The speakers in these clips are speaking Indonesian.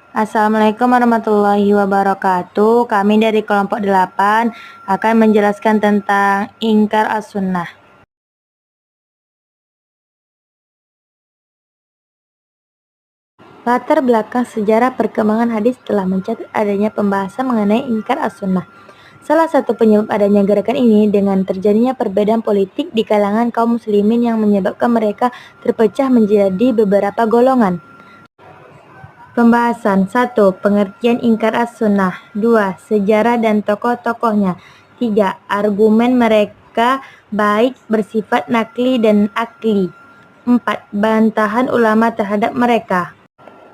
Assalamualaikum warahmatullahi wabarakatuh. Kami dari kelompok 8 akan menjelaskan tentang ingkar as-sunnah. Latar belakang sejarah perkembangan hadis telah mencatat adanya pembahasan mengenai ingkar as-sunnah. Salah satu penyebab adanya gerakan ini dengan terjadinya perbedaan politik di kalangan kaum muslimin yang menyebabkan mereka terpecah menjadi beberapa golongan. Pembahasan 1. Pengertian ingkar as-sunnah. 2. Sejarah dan tokoh-tokohnya. 3. Argumen mereka baik bersifat nakli dan akli. 4. Bantahan ulama terhadap mereka.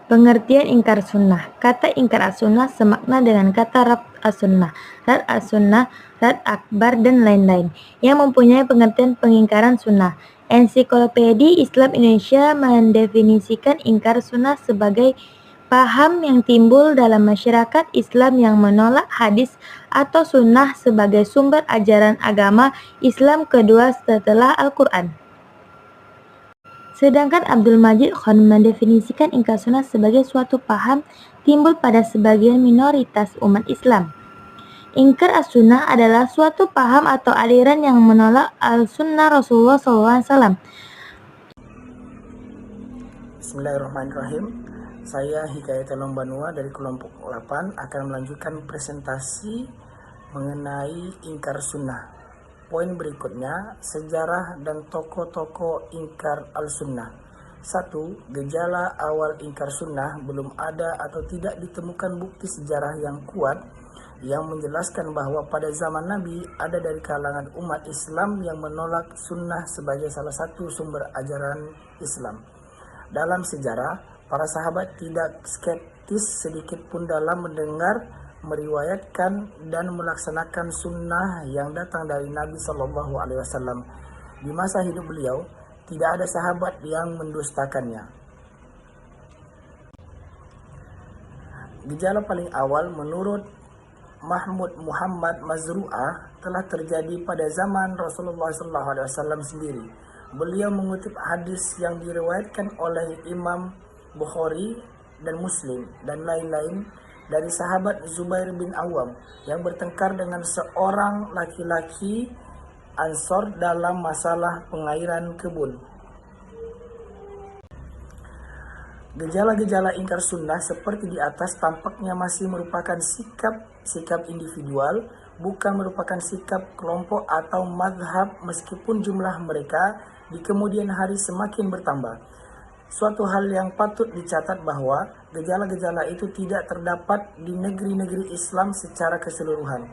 Pengertian ingkar sunnah. Kata ingkar as-sunnah semakna dengan kata rad as-sunnah, rad akbar, dan lain-lain, yang mempunyai pengertian pengingkaran sunnah. Ensiklopedia Islam Indonesia mendefinisikan ingkar sunnah sebagai paham yang timbul dalam masyarakat Islam yang menolak hadis atau sunnah sebagai sumber ajaran agama Islam kedua setelah Al-Quran. Sedangkan Abdul Majid Khan mendefinisikan ingkar sunnah sebagai suatu paham timbul pada sebagian minoritas umat Islam. Ingkar as-sunnah adalah suatu paham atau aliran yang menolak al-sunnah Rasulullah SAW. Bismillahirrahmanirrahim. Saya Hikayat Lombanua dari kelompok 8 akan melanjutkan presentasi mengenai ingkar sunnah. Poin berikutnya, sejarah dan tokoh-tokoh ingkar al-sunnah. 1. Gejala awal ingkar sunnah. Belum ada atau tidak ditemukan bukti sejarah yang kuat yang menjelaskan bahwa pada zaman Nabi ada dari kalangan umat Islam yang menolak sunnah sebagai salah satu sumber ajaran Islam. Dalam sejarah, para sahabat tidak skeptis sedikit pun dalam mendengar, meriwayatkan, dan melaksanakan sunnah yang datang dari Nabi SAW. Di masa hidup beliau, tidak ada sahabat yang mendustakannya. Gejala paling awal menurut Mahmud Muhammad Mazru'ah telah terjadi pada zaman Rasulullah SAW sendiri. Beliau mengutip hadis yang diriwayatkan oleh Imam Bukhari dan Muslim dan lain-lain dari sahabat Zubair bin Awam yang bertengkar dengan seorang laki-laki Ansor dalam masalah pengairan kebun. Gejala-gejala ingkar sunnah seperti di atas tampaknya masih merupakan sikap individual, bukan merupakan sikap kelompok atau mazhab, meskipun jumlah mereka di kemudian hari semakin bertambah. Suatu hal yang patut dicatat bahwa gejala-gejala itu tidak terdapat di negeri-negeri Islam secara keseluruhan.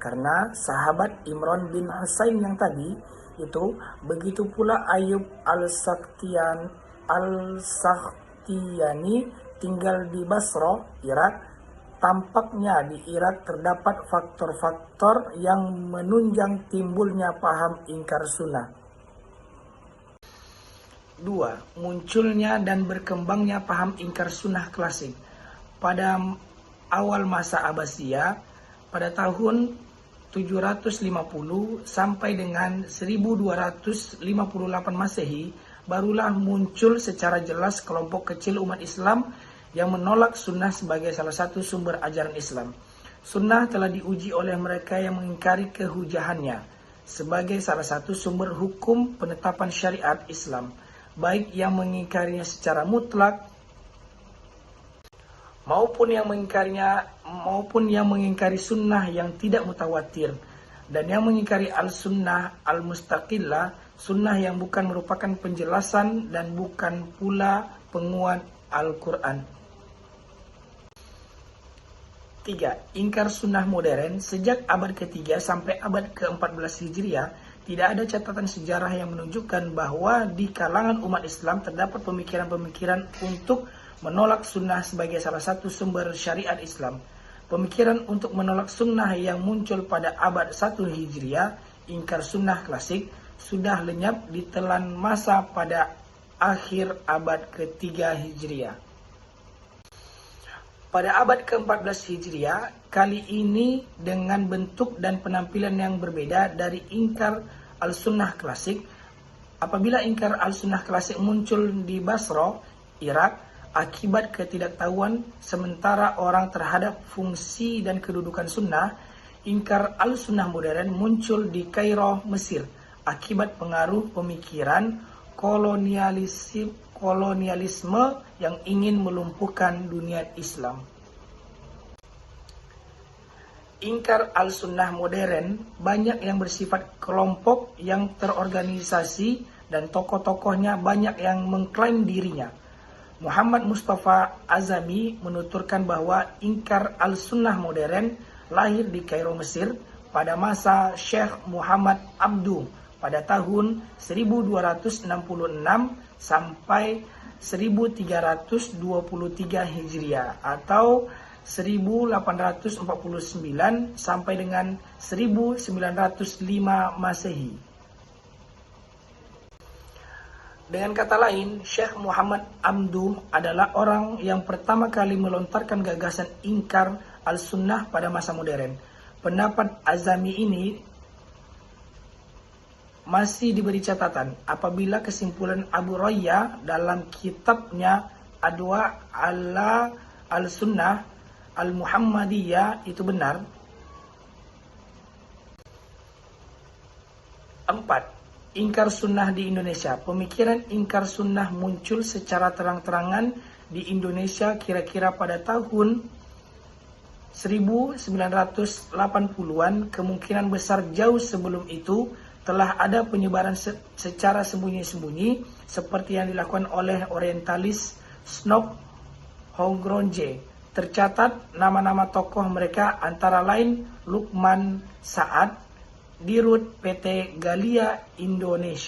Karena sahabat Imran bin Husain yang tadi itu, begitu pula Ayub al-Sakhtiyani tinggal di Basra, Irak. Tampaknya di Irak terdapat faktor-faktor yang menunjang timbulnya paham ingkar sunnah. 2. Munculnya dan berkembangnya paham ingkar sunnah klasik. Pada awal masa Abbasiyah, pada tahun 750 sampai dengan 1258 Masehi, barulah muncul secara jelas kelompok kecil umat Islam yang menolak sunnah sebagai salah satu sumber ajaran Islam. Sunnah telah diuji oleh mereka yang mengingkari kehujahannya sebagai salah satu sumber hukum penetapan syariat Islam, baik yang mengingkarinya secara mutlak maupun yang mengingkari sunnah yang tidak mutawatir, dan yang mengingkari al-sunnah al-mustaqillah, sunnah yang bukan merupakan penjelasan dan bukan pula penguat Al-Quran. 3. Ingkar sunnah modern. Sejak abad ke-3 sampai abad ke-14 Hijriah, tidak ada catatan sejarah yang menunjukkan bahwa di kalangan umat Islam terdapat pemikiran-pemikiran untuk menolak sunnah sebagai salah satu sumber syariat Islam. Pemikiran untuk menolak sunnah yang muncul pada abad 1 Hijriah, ingkar sunnah klasik, sudah lenyap ditelan masa pada akhir abad ke-3 Hijriah. Pada abad ke-14 Hijriah, kali ini dengan bentuk dan penampilan yang berbeda dari ingkar al-sunnah klasik. Apabila ingkar al-sunnah klasik muncul di Basra, Irak, akibat ketidaktahuan sementara orang terhadap fungsi dan kedudukan sunnah, ingkar al-sunnah modern muncul di Kairo, Mesir, akibat pengaruh pemikiran kolonialisme yang ingin melumpuhkan dunia Islam. Ingkar al-sunnah modern banyak yang bersifat kelompok yang terorganisasi dan tokoh-tokohnya banyak yang mengklaim dirinya. Muhammad Mustafa Azami menuturkan bahwa ingkar al-sunnah modern lahir di Kairo, Mesir pada masa Syekh Muhammad Abduh pada tahun 1266 sampai 1323 Hijriah atau 1849 sampai dengan 1905 Masehi. Dengan kata lain, Syekh Muhammad Abduh adalah orang yang pertama kali melontarkan gagasan ingkar al-sunnah pada masa modern. Pendapat Azami ini masih diberi catatan apabila kesimpulan Abu Raya dalam kitabnya Adwa ala al-Sunnah al-Muhammadiyah itu benar. 4. Ingkar sunnah di Indonesia. Pemikiran ingkar sunnah muncul secara terang-terangan di Indonesia kira-kira pada tahun 1980-an. Kemungkinan besar jauh sebelum itu telah ada penyebaran secara sembunyi-sembunyi seperti yang dilakukan oleh orientalis Snob Hongronje. Tercatat nama-nama tokoh mereka antara lain Lukman Saad, Dirut PT Galia Indonesia.